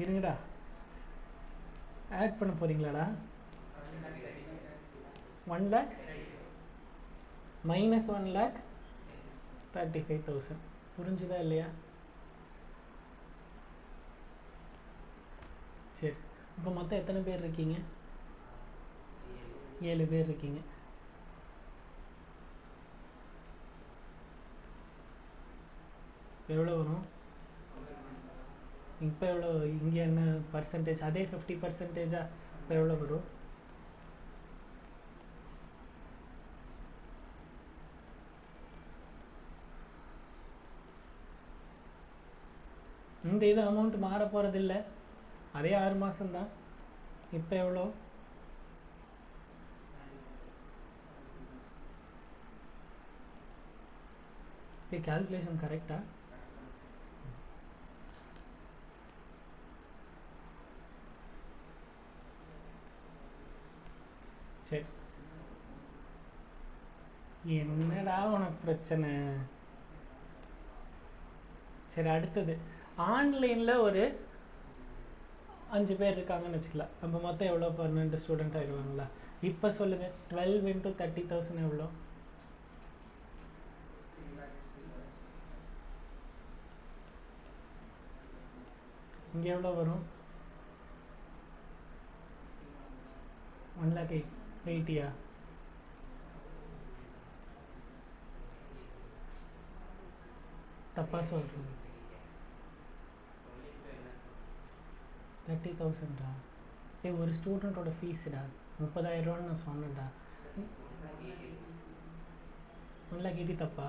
இருங்கடா, ஆட் பண்ண போறீங்களாடா? 1 lakh minus 1 lakh 35,000. புரிஞ்சுதா இல்லையா? சரி, இப்போ மொத்தம் எத்தனை பேர் இருக்கீங்க? 7 பேர் இருக்கீங்க. எவ்வளோ வரும் இப்போ? எவ்வளோ இங்கே என்ன பர்சன்டேஜ்? அதே 50%. இப்போ எவ்வளோ வரும்? இந்த இது அமௌண்ட் மாற போகிறதில்ல, அதே 6 மாதம்தான். இப்போ எவ்வளோ? கால்குலேஷன் கரெக்டா? சரி, என்னடா உனக்கு பிரச்சனை? சரி, அடுத்தது ஆன்லைனில் ஒரு 5 பேர் இருக்காங்கன்னு வச்சுக்கலாம். நம்ம மொத்தம் எவ்வளோ 12 ஸ்டூடெண்ட் ஆகிடுவாங்களா? இப்போ சொல்லுங்கள், 12 × 30,000 எவ்வளோ? இங்கே எவ்வளோ வரும்? 1,80,000. தப்பாக சொல்கிறேன். 30,000டா. ஒரு ஸ்டூடெண்ட்டோட ஃபீஸுடா 30,000 நான் சொன்னேன்டா. 1,80,000 தப்பா?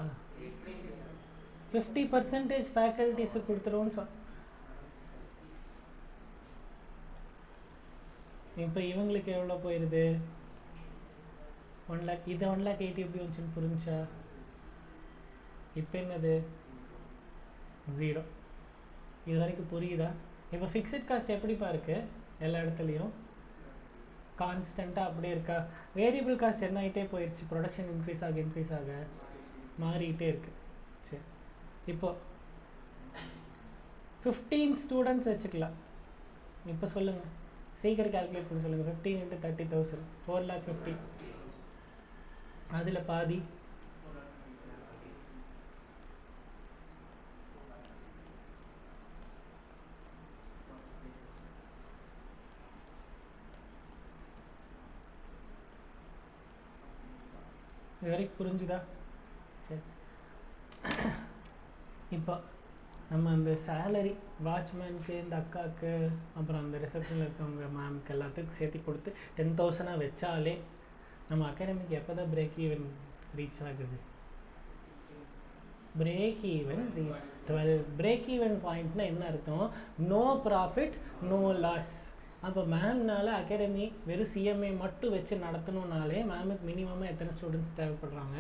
50% ஃபேக்கல்ட்டிஸு கொடுத்துருவோன்னு இப்போ இவங்களுக்கு எவ்வளோ போயிடுது? 1 lakh. இது 1,80,000 எப்படி வந்துச்சுன்னு புரிஞ்சா? இப்போ என்னது? 0. இது வரைக்கும் புரியுதா? இப்போ ஃபிக்ஸட் காஸ்ட் எப்படிப்பா இருக்குது? எல்லா இடத்துலையும் கான்ஸ்டண்ட்டாக அப்படியே இருக்கா? வேரியபிள் காஸ்ட் என்ன ஆகிட்டே போயிடுச்சு? ப்ரொடக்ஷன் இன்க்ரீஸ் ஆக மாறிக்கிட்டே இருக்குது. சரி, இப்போது 15 ஸ்டூடெண்ட்ஸ் வச்சுக்கலாம். இப்போ சொல்லுங்கள், சீக்கிரம் கால்குலேட் பண்ணி சொல்லுங்கள். 15 × 30,000 4,50,000. அதில் பாதி இது வரைக்கும் புரிஞ்சுதா? சரி, இப்போ நம்ம அந்த சேலரி வாட்ச்மேனுக்கு, இந்த அக்காவுக்கு, அப்புறம் அந்த ரிசப்ஷனில் இருக்கவங்க மேம்க்கு எல்லாத்துக்கும் சேர்த்து கொடுத்து 10,000 வச்சாலே நம்ம அகாடமிக்கு எப்போ தான் பிரேக் ஈவன் ரீச் ஆகுது? Break even 12. பிரேக் ஈவன் பாயிண்ட்னா என்ன அர்த்தம்? No profit no loss. அப்போ மேம்னால அகாடமி வெறும் சிஎம்ஏ மட்டும் வச்சு நடத்தணுன்னாலே மேமுக்கு மினிமமாக எத்தனை ஸ்டூடெண்ட்ஸ் தேவைப்படுறாங்க?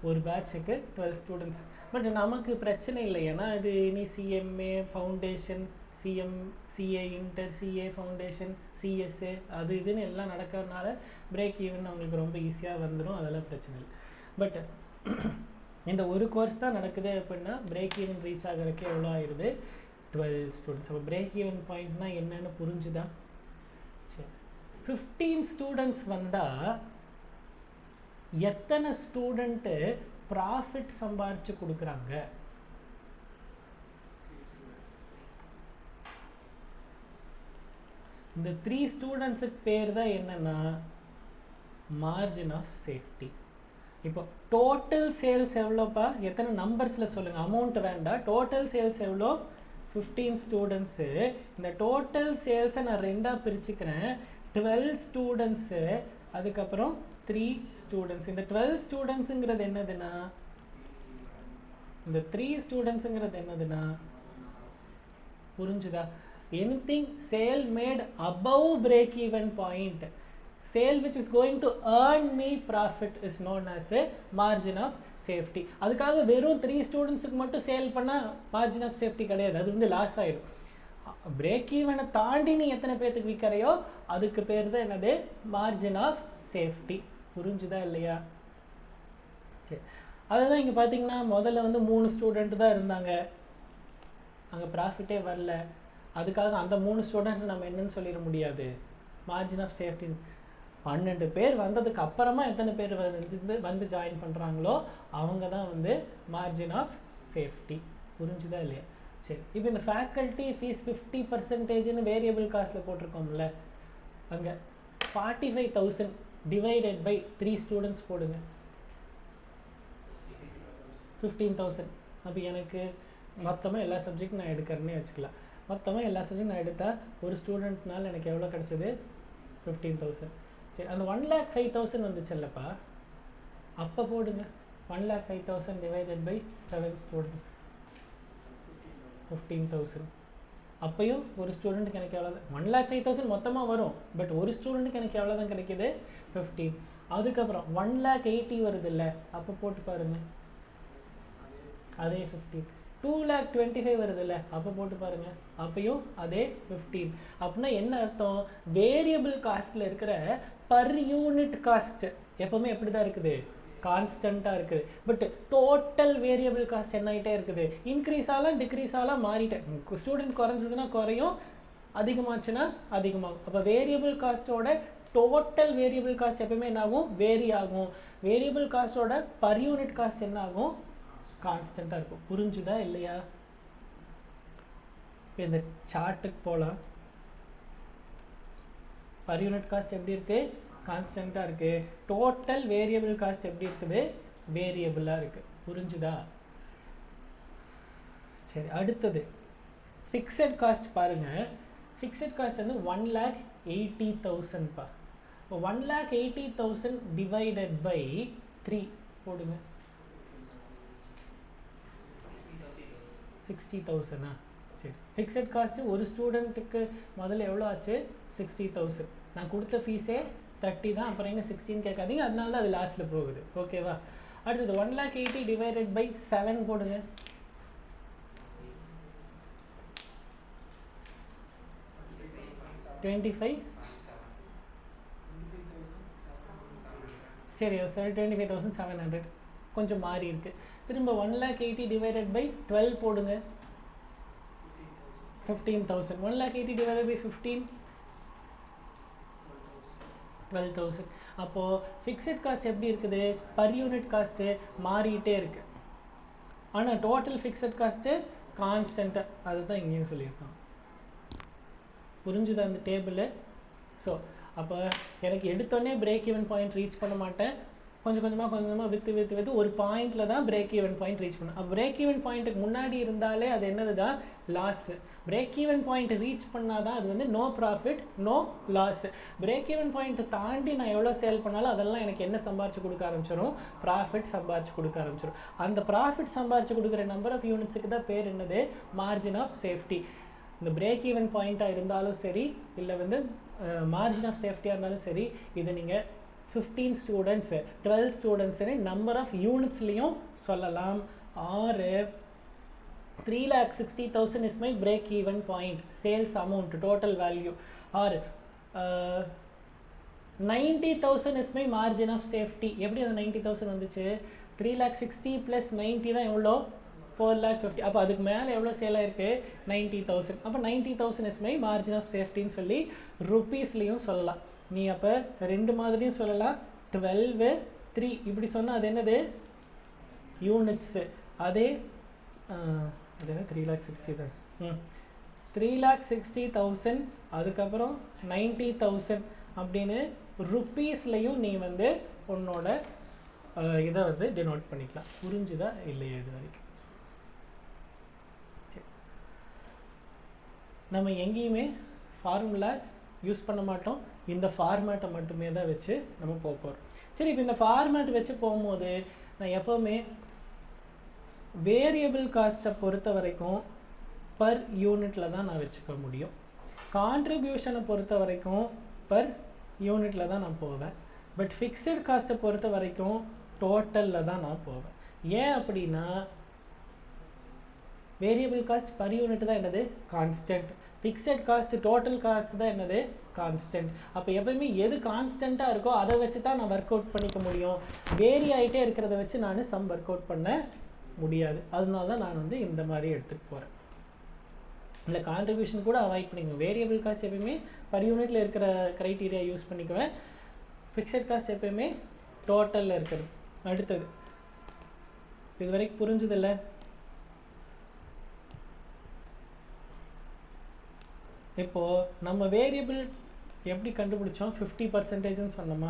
ஒரு பேட்சுக்கு 12 ஸ்டூடெண்ட்ஸ். பட் நமக்கு பிரச்சனை இல்லை, ஏன்னா இது இனி CMA foundation, CA inter, CA foundation, CSA அது இதுன்னு எல்லாம் நடக்கிறதுனால பிரேக் ஈவன் அவங்களுக்கு ரொம்ப ஈஸியாக வந்துடும். அதெல்லாம் பிரச்சனை இல்லை. பட் இந்த ஒரு கோர்ஸ் தான் நடக்குது அப்படின்னா பிரேக் ஈவன் ரீச் ஆகிறதுக்கு எவ்வளோ ஆயிடுது? 12 ஸ்டூடெண்ட்ஸ். அப்போ பிரேக் ஈவன் பாயிண்ட்னா என்னன்னு புரிஞ்சுதா? சரி, 15 ஸ்டூடெண்ட்ஸ் வந்தால் எத்தனை ஸ்டூடெண்ட்டு ப்ராஃபிட் சம்பாரிச்சு கொடுக்குறாங்க? இந்த 3 ஸ்டூடெண்ட்ஸுக்கு பேர் தான் என்னன்னா மார்ஜின் ஆஃப் சேஃப்டி. இப்போ டோட்டல் சேல்ஸ் எவ்வளோப்பா? எத்தனை நம்பர்ஸில் சொல்லுங்கள், அமௌண்ட் வேண்டாம். டோட்டல் சேல்ஸ் எவ்வளோ? 15 ஸ்டூடெண்ட்ஸு. இந்த டோட்டல் சேல்ஸை நான் 2ஆக பிரிச்சுக்கிறேன். 12 ஸ்டூடெண்ட்ஸு, அதுக்கப்புறம் 3 ஸ்டூடெண்ட்ஸ். இந்த 12 ஸ்டூடெண்ட்ஸுங்கிறது என்னதுன்னா, இந்த 3 ஸ்டூடெண்ட்ஸுங்கிறது என்னதுன்னா, புரிஞ்சுதா? anything sale made above break even point, sale which is going to earn me profit is known as a margin of safety. அதுக்காக வெறும் 3 ஸ்டூடெண்ட்ஸுக்கு மட்டும் சேல் பண்ணால் மார்ஜின் ஆஃப் சேஃப்டி கிடையாது, அது வந்து லாஸ் ஆயிடும். பிரேக் ஈவனை தாண்டி நீ எத்தனை பேர்த்துக்கு விற்கிறையோ அதுக்கு பேர் தான் என்னது? Margin of safety. புரிஞ்சுதா இல்லையா? சரி, அதுதான் இங்கே பார்த்தீங்கன்னா முதல்ல வந்து 3 ஸ்டூடெண்ட் தான் இருந்தாங்க, அங்கே ப்ராஃபிட்டே வரல. அதுக்காக அந்த 3 ஸ்டூடெண்ட் நம்ம என்னன்னு சொல்லிட முடியாது, மார்ஜின் ஆஃப் சேஃப்டி. 12 பேர் வந்ததுக்கு அப்புறமா எத்தனை பேர் வந்து ஜாயின் பண்ணுறாங்களோ அவங்க தான் வந்து மார்ஜின் ஆஃப் சேஃப்டி. புரிஞ்சுதா இல்லையா? சரி, இப்போ இந்த ஃபேக்கல்ட்டி ஃபீஸ் 50%ன்னு வேரியபிள் காஸ்ட்டில் போட்டிருக்கோம்ல, அங்கே 45,000 டிவைடட் பை 3 ஸ்டூடெண்ட்ஸ் போடுங்க, 15,000. அப்போ எனக்கு மொத்தமாக எல்லா சப்ஜெக்டும் நான் எடுக்கிறேன்னே வச்சுக்கலாம். மொத்தமாக எல்லா சப்ஜெக்டும் நான் எடுத்தால் ஒரு ஸ்டூடெண்ட்னால எனக்கு எவ்வளோ கிடச்சிது? 15,000. சரி, அந்த 1,05,000 வந்துச்சுல்லப்பா, அப்போ போடுங்க 1,05,000 டிவைடட் பை 7 ஸ்டூடெண்ட்ஸ், 15,000. அப்பையும் ஒரு ஸ்டூடெண்ட்டுக்கு எனக்கு எவ்வளோ? 1,05,000 மொத்தமாக வரும், பட் ஒரு ஸ்டூடெண்ட்டுக்கு எனக்கு எவ்வளோ தான் கிடைக்கிது? 15. அதுக்கப்புறம் 1,80,000 வருது இல்லை, அப்போ போட்டு பாருங்கள், அதே 15. 2,25,000 வருது இல்லை, அப்போ போட்டு பாருங்கள், அப்பையும் அதே 15. அப்படின்னா என்ன அர்த்தம்? வேரியபிள் காஸ்ட்டில் இருக்கிற பர் யூனிட் காஸ்ட் எப்போவுமே எப்படி தான் இருக்குது? கான்ஸ்டண்ட்டாக இருக்குது. பட் டோட்டல் வேரியபிள் காஸ்ட் என்ன ஆகிட்டே இருக்குது, இன்க்ரீஸ் ஆகலாம் டிக்ரீஸ் ஆகலாம் மாறிட்டேன். ஸ்டூடெண்ட் குறைஞ்சதுன்னா குறையும், அதிகமாச்சுன்னா அதிகமாகும். அப்போ வேரியபிள் காஸ்ட்டோட டோட்டல் வேரியபிள் காஸ்ட் எப்பவுமே என்ன ஆகும், வேரி ஆகும். வேரியபிள் காஸ்ட்டோட பர் யூனிட் காஸ்ட் என்ன ஆகும், கான்ஸ்டண்ட்டாக இருக்கும். புரிஞ்சுதா இல்லையா? இப்போ இந்த சார்ட்டுக்கு போகலாம். பர் யூனிட் காஸ்ட் எப்படி இருக்குது, கான்ஸ்டண்ட்டாக இருக்குது. டோட்டல் வேரியபிள் காஸ்ட் எப்படி இருக்குது, வேரியபிளாக இருக்குது. புரிஞ்சுதா? சரி, அடுத்தது ஃபிக்ஸட் காஸ்ட் பாருங்கள். ஃபிக்ஸட் காஸ்ட் வந்து 1,80,000 பா. இப்போ 1,80,000 டிவைடட் பை 3 போடுங்க. 60,000. சரி, ஃபிக்ஸட் காஸ்ட்டு ஒரு ஸ்டூடெண்ட்டுக்கு முதல்ல எவ்வளோ ஆச்சு, 60,000. நான் கொடுத்த ஃபீஸே 30 தான், அப்புறம் எங்கே 16 கேட்காதீங்க, அதனால தான் அது லாஸ்ட்டில் போகுது. ஓகேவா? அடுத்தது 1,80,000 டிவைடட் பை 7 போடுங்க. 25. சரி, 25,700 கொஞ்சம் மாறி இருக்கு. திரும்ப 1,80,000 டிவைடட் பை 12 போடுங்க. 15,000. 1,80,000 டிவைடட் பை 15, 12,000. அப்போது ஃபிக்ஸட் காஸ்ட் எப்படி இருக்குது, பர் யூனிட் காஸ்ட்டு மாறிக்கிட்டே இருக்குது. ஆனால் டோட்டல் ஃபிக்ஸட் காஸ்ட்டு கான்ஸ்டண்ட்டாக, அதுதான் இங்கேயும் சொல்லியிருக்கோம். புரிஞ்சுது அந்த டேபிள்? ஸோ அப்போ எனக்கு எடுத்தோடனே பிரேக் ஈவன் பாயிண்ட் ரீச் பண்ண மாட்டேன். கொஞ்சம் கொஞ்சமாக விற்று ஒரு பாயிண்டில் தான் பிரேக் ஈவன் பாயிண்ட் ரீச் பண்ணும். அப்போ பிரேக் ஈவன் பாயிண்ட்டுக்கு முன்னாடி இருந்தாலே அது என்னது தான், loss. Break even point reach பண்ணால் தான் அது வந்து no profit no loss. Break even பாயிண்ட்டை தாண்டி நான் எவ்வளோ சேல் பண்ணாலும் அதெல்லாம் எனக்கு என்ன சம்பாரிச்சு கொடுக்க ஆரம்பிச்சிடும், ப்ராஃபிட் சம்பாரிச்சு கொடுக்க ஆரம்பிச்சிடும். அந்த ப்ராஃபிட் சம்பாரிச்சு கொடுக்குற நம்பர் ஆஃப் யூனிட்ஸுக்கு தான் பேர் என்னது, மார்ஜின் ஆஃப் சேஃப்டி. இந்த பிரேக் ஈவன் பாயிண்ட்டாக இருந்தாலும் சரி, இல்லை வந்து மார்ஜின் ஆஃப் சேஃப்டியாக இருந்தாலும் சரி, இதை நீங்கள் 15 ஸ்டூடெண்ட்ஸு 12 ஸ்டூடெண்ட்ஸுன்னு நம்பர் ஆஃப் யூனிட்ஸ்லேயும் சொல்லலாம். ஆறு 3,60,000 is my break even point sales amount total value. Or 90,000 is my margin of safety. எப்படி அந்த 90,000 வந்துச்சு, 3,60,000 + 90 தான் எவ்வளோ, 4,50,000. அப்போ அதுக்கு மேலே எவ்வளோ சேல் ஆயிருக்கு, 90,000. அப்போ 90,000 இஸ் மை மார்ஜின் ஆஃப் சேஃப்டின்னு சொல்லி ருப்பீஸ்லேயும் சொல்லலாம். நீ அப்போ ரெண்டு மாதிரியும் சொல்லலாம். 12, 3 இப்படி சொன்னால் அது என்னது, யூனிட்ஸு. அதே அது என்ன 3,60,000, 3,60,000 அதுக்கப்புறம் 90,000 அப்படின்னு ருப்பீஸ்லையும் நீ வந்து உன்னோட இதை வந்து டினோட் பண்ணிக்கலாம். புரிஞ்சுதா இல்லையா இது வரைக்கும்? நம்ம எங்கேயுமே ஃபார்முலாஸ் யூஸ் பண்ண மாட்டோம். இந்த ஃபார்மேட்டை மட்டுமே தான் வச்சு நம்ம போக போகிறோம். சரி, இப்போ இந்த ஃபார்மேட் வச்சு போகும்போது நான் எப்போவுமே வேரியபிள் காஸ்ட்டை பொறுத்த வரைக்கும் பர் யூனிட்டில் தான் நான் வச்சுக்க முடியும். கான்ட்ரிபியூஷனை பொறுத்த வரைக்கும் பர் யூனிட்டில் தான் நான் போவேன். பட் ஃபிக்ஸட் காஸ்ட்டை பொறுத்த வரைக்கும் டோட்டலில் தான் நான் போவேன். ஏன் அப்படின்னா வேரியபிள் காஸ்ட் பர் யூனிட் தான் என்னது, constant. Fixed cost total cost தான் என்னது, கான்ஸ்டன்ட். அப்போ எப்போயுமே எது கான்ஸ்டண்ட்டாக இருக்கோ அதை வச்சு தான் நான் ஒர்க் அவுட் பண்ணிக்க முடியும். வேரி ஆகிட்டே இருக்கிறத வச்சு நான் சம் ஒர்க் அவுட் பண்ண முடியாது. அதனால தான் நான் வந்து இந்த மாதிரி எடுத்துகிட்டு போகிறேன். இல்லை கான்ட்ரிபியூஷன் கூட அவாய்ட் பண்ணிக்குவேன். வேரியபிள் காஸ்ட் எப்பயுமே பர் யூனிட்டில் இருக்கிற க்ரைட்டீரியா யூஸ் பண்ணிக்குவேன். ஃபிக்ஸட் காஸ்ட் எப்பயுமே டோட்டலில் இருக்கிறது. அடுத்தது இது வரைக்கும் புரிஞ்சுதில்லை? இப்போது நம்ம வேரியபிள் எப்படி கண்டுபிடிச்சோம், 50% சொன்னோமா?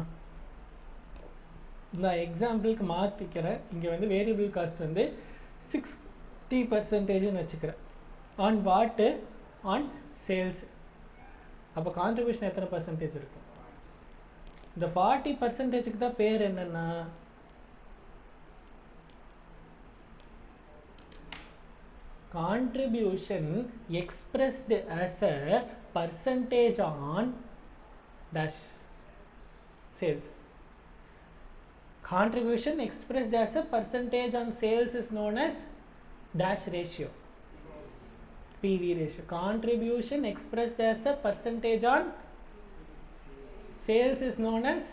நான் எக்ஸாம்பிளுக்கு மாற்றிக்கிறேன். இங்கே வந்து வேரியபிள் காஸ்ட் வந்து 60% வச்சுக்கிறேன். ஆன் வாட்டு, ஆன் சேல்ஸ். அப்போ கான்ட்ரிபியூஷன் எத்தனை பர்சன்டேஜ் இருக்கும்? இந்த 40%க்கு தான் பேர் என்னன்னா contribution expressed as a percentage on dash sales. Contribution expressed as a percentage on sales is known as dash ratio, PV ratio. Contribution expressed as a percentage on sales is known as,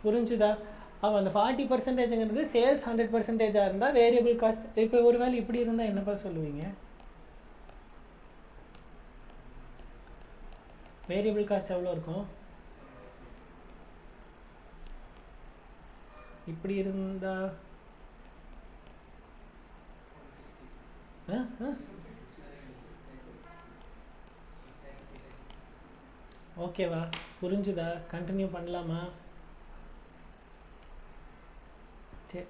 புரிஞ்சுதா? அப்போ அந்த 40%ங்கிறது sales 100%ஆக இருந்தால் variable cost. இப்போ ஒரு வேளை இப்படி இருந்தால் என்னப்பா சொல்லுவீங்க? வேரியபிள் காஸ்ட் எவ்வளோ இருக்கும்? இப்படி இருந்தா ஓகேவா? புரிஞ்சுதா? கண்டினியூ பண்ணலாமா? சரி,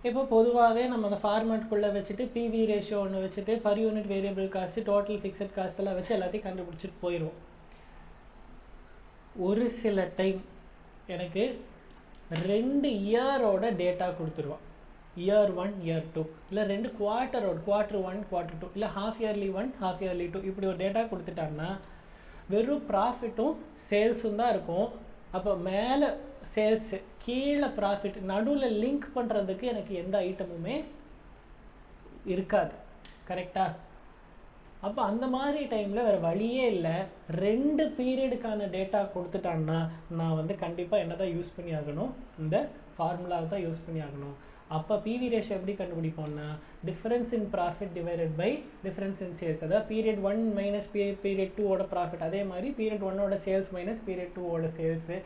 இப்போ பொதுவாகவே நம்ம அந்த ஃபார்மேட்குள்ளே வச்சுட்டு பிவி ரேஷியோ ஒன்று வச்சுட்டு per unit variable cost total fixed cost எல்லாம் வச்சு எல்லாத்தையும் கண்டுபிடிச்சிட்டு போயிடுவோம். ஒரு சில டைம் எனக்கு 2 இயரோட டேட்டா கொடுத்துருவான். இயர் 1 இயர் 2 இல்லை 2 குவார்ட்டரோட குவார்ட்டர் 1 குவார்ட்டர் 2 இல்லை ஹாஃப் இயர்லி 1 ஹாஃப் இயர்லி 2 இப்படி ஒரு டேட்டா கொடுத்துட்டாங்கன்னா வெறும் ப்ராஃபிட்டும் சேல்ஸும் தான் இருக்கும். அப்போ மேலே சேல்ஸு கீழே ப்ராஃபிட், நடுவில் லிங்க் பண்ணுறதுக்கு எனக்கு எந்த ஐட்டமுமே இருக்காது. கரெக்டாக? அப்போ அந்த மாதிரி டைமில் வேறு வழியே இல்லை. 2 பீரியடுக்கான டேட்டா கொடுத்துட்டான்னா நான் வந்து கண்டிப்பாக என்ன தான் யூஸ் பண்ணி ஆகணும்? இந்த ஃபார்முலாவை தான் யூஸ் பண்ணி ஆகணும். அப்போ பிவி ரேஷியோ எப்படி கண்டுபிடிப்போம்னா difference in profit divided by difference in sales. அதாவது பீரியட் 1 மைனஸ் பீரியட் 2ஓட ப்ராஃபிட், அதே மாதிரி பீரியட் 1ஓட சேல்ஸ் மைனஸ் பீரியட் 2ஓட சேல்ஸு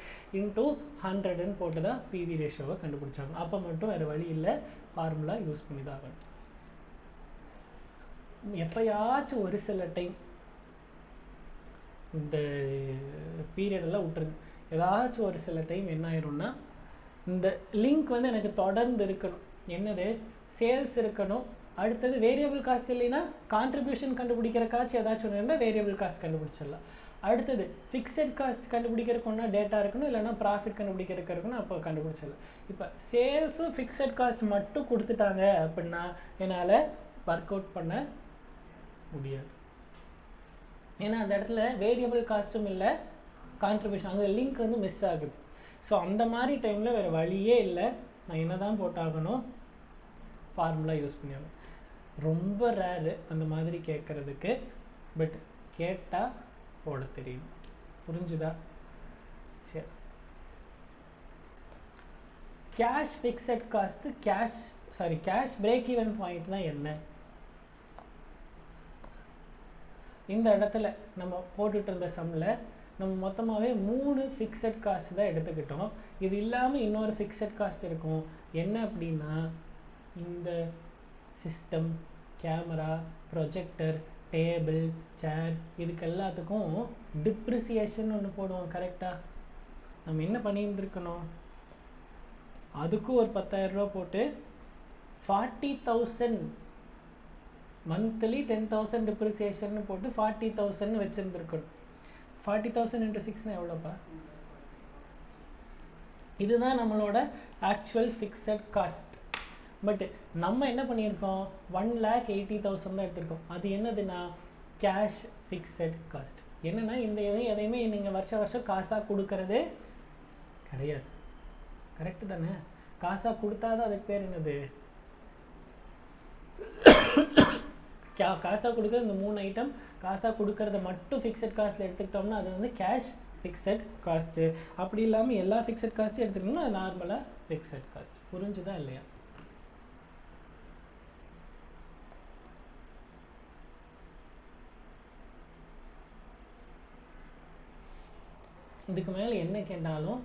இன்டூ 100ன்னு போட்டு தான் பிவி ரேஷியோவை கண்டுபிடிச்சாங்க. அப்போ மட்டும் வேறு வழி இல்லை, ஃபார்முலா யூஸ் பண்ணி தான் ஆகணும். எப்போயாச்சும் ஒரு சில டைம் இந்த பீரியடெல்லாம் விட்டுருங்க, ஏதாச்சும் ஒரு சில டைம் என்ன ஆயிரும்னா இந்த லிங்க் வந்து எனக்கு தொடர்ந்து இருக்கணும். என்னது? சேல்ஸ் இருக்கணும், அடுத்தது வேரியபிள் காஸ்ட் இல்லைன்னா கான்ட்ரிபியூஷன் கண்டுபிடிக்கிற காட்சி ஏதாச்சும் ஒன்று இருந்தால் வேரியபிள் காஸ்ட் கண்டுபிடிச்சிடலாம். அடுத்தது ஃபிக்ஸட் காஸ்ட் கண்டுபிடிக்கிறதுக்கு ஒன்றா டேட்டா இருக்கணும், இல்லைனா ப்ராஃபிட் கண்டுபிடிக்கிறதுக்கு இருக்கணும், அப்போ கண்டுபிடிச்சிடலாம். இப்போ சேல்ஸும் ஃபிக்ஸட் காஸ்ட் மட்டும் கொடுத்துட்டாங்க அப்படின்னா என்னால் ஒர்க் அவுட் பண்ண முடியாது. ஏன்னா அந்த இடத்துல வேரியபிள் காஸ்ட்டும் இல்லை, கான்ட்ரிபியூஷன், அங்கே லிங்க் வந்து மிஸ் ஆகுது. ஸோ அந்த மாதிரி டைமில் வேறு வழியே இல்லை, நான் என்ன தான் போட்டாகணும்? ஃபார்முலா யூஸ் பண்ணி ஆகணும். ரொம்ப ரேரு அந்த மாதிரி கேட்குறதுக்கு, பட் கேட்டால் போட தெரியும். புரிஞ்சுதா? சரி, cash fixed cost cash break even point தான் என்ன? இந்த இடத்துல நம்ம போட்டுட்டு இருந்த சம்மில் நம்ம மொத்தமாகவே 3 ஃபிக்ஸட் காஸ்ட் தான் எடுத்துக்கிட்டோம். இது இல்லாமல் இன்னொரு ஃபிக்ஸட் காஸ்ட் இருக்கும். என்ன அப்படின்னா இந்த சிஸ்டம், கேமரா, ப்ரொஜெக்டர், டேபிள், சேர், இதுக்கு எல்லாத்துக்கும் டிப்ரிசியேஷன் ஒன்று போடுவோம். கரெக்டாக? நம்ம என்ன பண்ணியிருந்துருக்கணும்? அதுக்கும் ஒரு 10,000 ரூபா போட்டு 40,000 மந்த்லி 10,000 டிப்ரிசியேஷன் போட்டு 40,000 வச்சுருந்துருக்கணும். 40,000 × 6 எவ்வளோப்பா? இதுதான் நம்மளோட ஆக்சுவல் ஃபிக்ஸட் காஸ்ட். பட் நம்ம என்ன பண்ணியிருக்கோம்? 1,80,000 தான் எடுத்திருக்கோம். அது என்னதுன்னா கேஷ் ஃபிக்ஸட் காஸ்ட். என்னென்னா இந்த எதையுமே நீங்கள் வருஷம் காசாக கொடுக்கறதே கிடையாது. கரெக்டு தானே? காசாக கொடுத்தாதான் அதுக்கு பேர் என்னது? காசாக கொடுக்குறது இந்த 3 ஐட்டம். காசாக கொடுக்கறத மட்டும் ஃபிக்ஸட் காஸ்ட்டில் எடுத்துக்கிட்டோம்னா அது வந்து கேஷ் ஃபிக்ஸட் காஸ்ட்டு. அப்படி இல்லாமல் எல்லா ஃபிக்ஸட் காஸ்ட்டும் எடுத்துக்கிட்டோம்னா அது நார்மலாக ஃபிக்ஸட் காஸ்ட். புரிஞ்சுதா இல்லையா? இதுக்கு மேலே என்ன கேட்டாலும்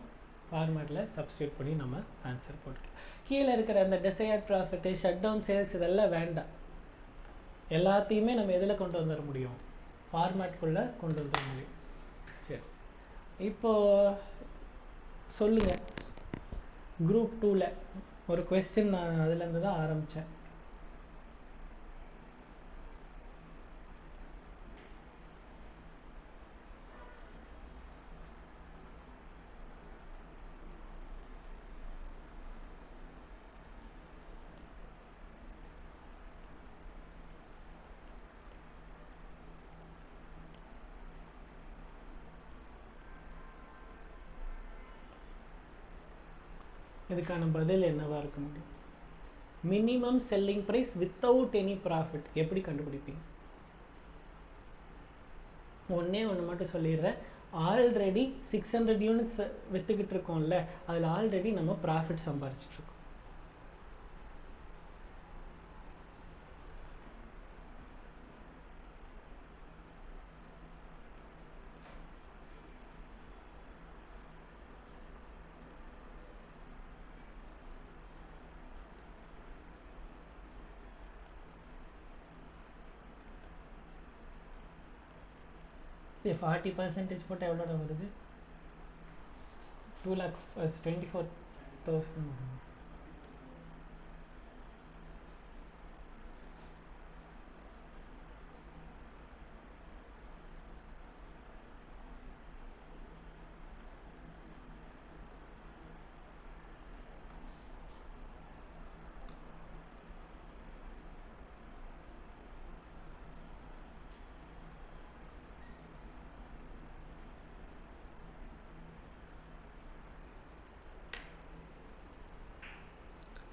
ஃபார்மேட்டில் சப்ஸ்டியூட் பண்ணி நம்ம ஆன்சர் போட்டுக்கலாம். கீழே இருக்கிற அந்த desired profit, shut down sales, இதெல்லாம் வேண்டாம். எல்லாத்தையுமே நம்ம எதில் கொண்டு வந்துட முடியும்? ஃபார்மேட்குள்ளே கொண்டு வந்துட முடியும். சரி, இப்போது சொல்லுங்கள். குரூப் 2ல் ஒரு கொஸ்டின் நான் அதுலேருந்து தான் ஆரம்பித்தேன். இதுக்கான பதில் என்னவாக இருக்க முடியும்? Minimum selling price without any profit எப்படி கண்டுபிடிப்பீங்க? ஒன்று மட்டும் சொல்லிடுறேன். ஆல்ரெடி 600 யூனிட்ஸ் விற்றுக்கிட்டு இருக்கோம்ல, அதில் ஆல்ரெடி நம்ம ப்ராஃபிட் சம்பாரிச்சிட்ருக்கோம். சரி 40% போட்டால் எவ்வளோட வருது? 2,24,000.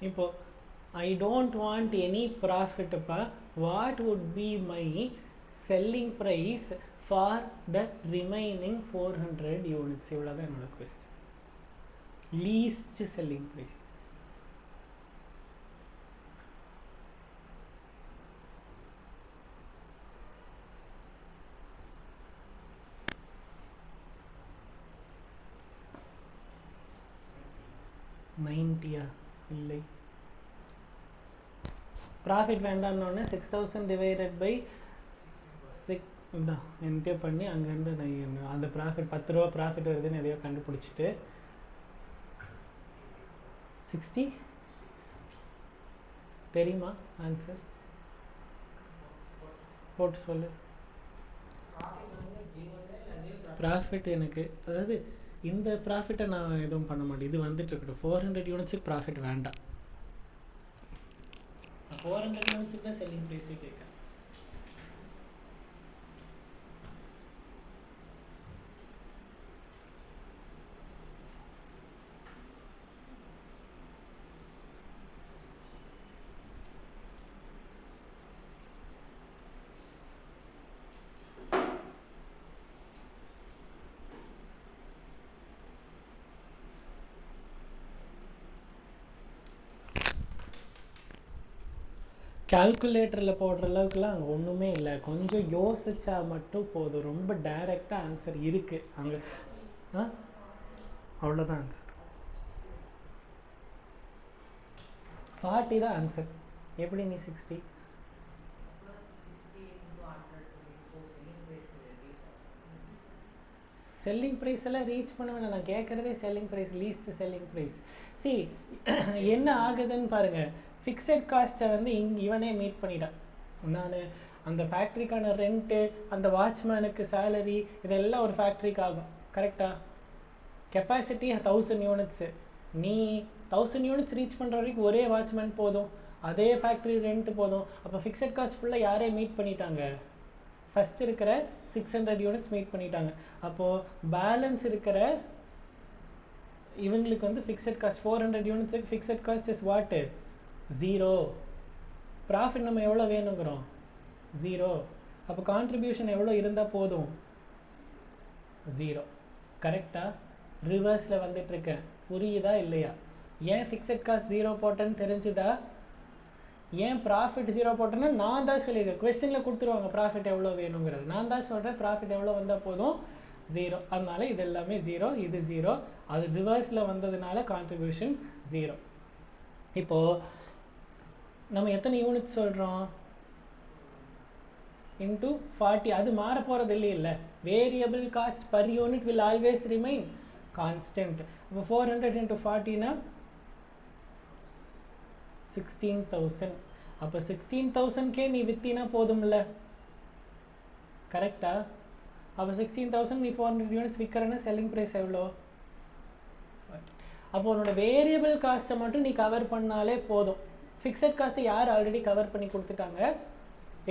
இப்போ I don't want any profit அப்பா, what would be my selling price for the remaining 400 units? இவ்வளோதான் என்னோட question. Least selling price. $90 இல்லை. ப்ராஃபிட் வேண்டாம்னோடனே 6,000 டிவைடட் பை 6 தான் என்கிட்ட பண்ணி அங்கேருந்து நான் அந்த ப்ராஃபிட் 10 ரூபா ப்ராஃபிட் வருதுன்னு எதையோ கண்டுபிடிச்சிட்டு 60 தெரியுமா ஆன்சர் போட்டு சொல்லு. ப்ராஃபிட் எனக்கு அதாவது இந்த ப்ராஃபிட்டை நான் எதுவும் பண்ண மாட்டேன், இது வந்துட்டு இருக்கட்டும். 400 யூனிட்ஸுக்கு ப்ராஃபிட் வேண்டாம், 400 யூனிட்ஸுக்கு தான் செல்லிங் ப்ரைஸே கேட்குறேன். கால்குலேட்டரில் போடுற அளவுக்குலாம் அங்கே ஒன்றுமே இல்லை, கொஞ்சம் யோசிச்சா மட்டும் போதும். ரொம்ப டைரெக்டாக ஆன்சர் இருக்குது அங்கே. அவ்வளோதான் ஆன்சர். 40 தான் ஆன்சர். எப்படி நீ 60? செல்லிங் ப்ரைஸ் எல்லாம் ரீச் பண்ண வேணாம், நான் கேட்குறதே selling price, least selling price. C என்ன ஆகுதுன்னு பாருங்கள். ஃபிக்ஸட் காஸ்ட்டை வந்து இவனே மீட் பண்ணிட்டான். நான் அந்த ஃபேக்ட்ரிக்கான ரெண்ட்டு, அந்த வாட்ச்மேனுக்கு சேலரி, இதெல்லாம் ஒரு ஃபேக்ட்ரிக்கு ஆகும். கரெக்டாக? Capacity 1000 units. நீ 1000 யூனிட்ஸ் ரீச் பண்ணுற வரைக்கும் ஒரே வாட்ச்மேன் போதும், அதே ஃபேக்ட்ரி ரெண்ட்டு போதும். அப்போ ஃபிக்ஸட் காஸ்ட் ஃபுல்லாக யாரே மீட் பண்ணிட்டாங்க? ஃபஸ்ட் இருக்கிற 600 யூனிட்ஸ் மீட் பண்ணிட்டாங்க. அப்போது பேலன்ஸ் இருக்கிற இவங்களுக்கு வந்து ஃபிக்ஸட் காஸ்ட் 400 யூனிட்ஸுக்கு fixed cost is what? 0. Profit நம்ம எவ்வளோ வேணுங்கிறோம்? 0. அப்போ கான்ட்ரிபியூஷன் எவ்வளோ இருந்தால் போதும்? 0. கரெக்டாக? ரிவர்ஸில் வந்துட்டுருக்கேன், புரியுதா இல்லையா? ஏன் ஃபிக்ஸட் காஸ்ட் 0 போட்டேன்னு தெரிஞ்சுதா? ஏன் ப்ராஃபிட் 0 போட்டேன்னா நான் தான் சொல்லியிருக்கேன், கொஸ்டினில் கொடுத்துருவாங்க ப்ராஃபிட் எவ்வளோ வேணுங்கிறது. நான் தான் சொல்கிறேன் ப்ராஃபிட் எவ்வளோ வந்தால் போதும்? 0. அதனால இது எல்லாமே 0, இது 0. அது ரிவர்ஸில் வந்ததுனால கான்ட்ரிபியூஷன் 0. இப்போது நம்ம எத்தனை யூனிட் சொல்கிறோம்? இன்ட்டு 40. அது மாற போகிறது இல்லையில்ல. Variable cost per unit will always remain constant. இப்போ 400 × 40னா 16,000. அப்போ 16,000கே நீ வித்தினா போதும்ல, கரெக்டா? அப்போ 16,000 நீ 400 யூனிட்ஸ் விற்கிறன்னா செல்லிங் ப்ரைஸ் எவ்வளோ? அப்போ உன்னோட வேரியபிள் காஸ்ட்டை மட்டும் நீ கவர் பண்ணாலே போதும். ஃபிக்ஸட் காஸ்ட்டை யார் ஆல்ரெடி கவர் பண்ணி கொடுத்துட்டாங்க?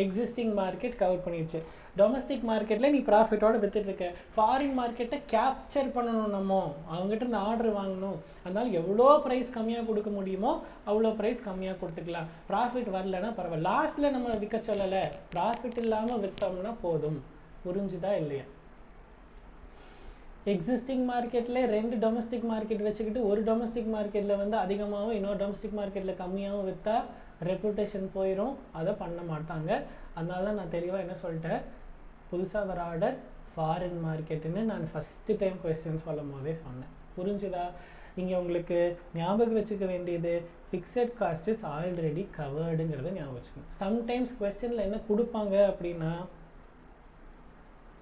எக்ஸிஸ்டிங் மார்க்கெட் கவர் பண்ணிடுச்சு. டொமஸ்டிக் மார்க்கெட்டில் நீ ப்ராஃபிட்டோடு விற்றுட்ருக்க. ஃபாரின் மார்க்கெட்டை கேப்சர் பண்ணணும், நம்ம அவங்ககிட்ட இருந்து ஆர்டர் வாங்கணும். அதனால் எவ்வளோ ப்ரைஸ் கம்மியாக கொடுக்க முடியுமோ அவ்வளோ ப்ரைஸ் கம்மியாக கொடுத்துக்கலாம். ப்ராஃபிட் வரலன்னா பரவாயில்ல, லாஸ்ட்டில் நம்ம விற்க சொல்லலை, ப்ராஃபிட் இல்லாமல் விற்றோம்னா போதும். புரிஞ்சுதா இல்லையா? எக்ஸிஸ்டிங் மார்க்கெட்டில் 2 டொமஸ்டிக் மார்க்கெட் வச்சுக்கிட்டு ஒரு டொமஸ்டிக் மார்க்கெட்டில் வந்து அதிகமாகவும் இன்னொரு டொமஸ்டிக் மார்க்கெட்டில் கம்மியாகவும் விற்றா ரெப்புடேஷன் போயிடும். அதை பண்ண மாட்டாங்க. அதனால தான் நான் தெளிவாக என்ன சொல்லிட்டேன், புதுசாக வர ஆர்டர் ஃபாரின் மார்க்கெட்டுன்னு நான் ஃபஸ்ட்டு டைம் கொஸ்டின் சொல்லும் போதே சொன்னேன். புரிஞ்சுதா? இங்கே உங்களுக்கு ஞாபகம் வச்சுக்க வேண்டியது ஃபிக்ஸட் காஸ்ட் இஸ் ஆல்ரெடி கவர்டுங்கிறத ஞாபகம் வச்சுக்கணும். சம்டைம்ஸ் கொஸ்டினில் என்ன கொடுப்பாங்க அப்படின்னா,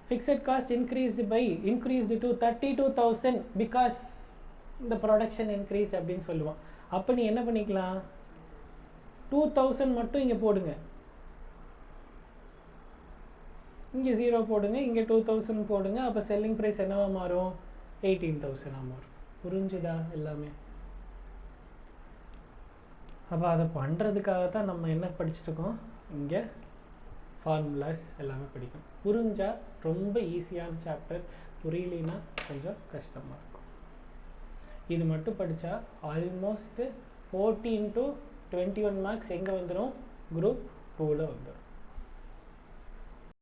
fixed cost increased to 32,000 because the production increased அப்படின்னு சொல்லுவான். அப்போ நீ என்ன பண்ணிக்கலாம், 2,000 மட்டும் இங்கே போடுங்க, இங்கே 0 போடுங்க, இங்கே 2,000 போடுங்க. அப்போ செல்லிங் ப்ரைஸ் என்னவா மாறும், 18,000 மாறும். புரிஞ்சுதா எல்லாமே? அப்போ அதை பண்ணுறதுக்காகத்தான் நம்ம என்ன படிச்சுட்ருக்கோம், இங்கே ஃபார்முலாஸ் எல்லாமே படிக்கணும். புரிஞ்சால் ரொம்ப ஈஸியான சாப்டர், புரியலைன்னா கொஞ்சம் கஷ்டமாக இருக்கும். இது மட்டும் படித்தா ஆல்மோஸ்ட் 14 to 21 மார்க்ஸ் எங்கே வந்துடும், குரூப் 2ல் வந்துடும்.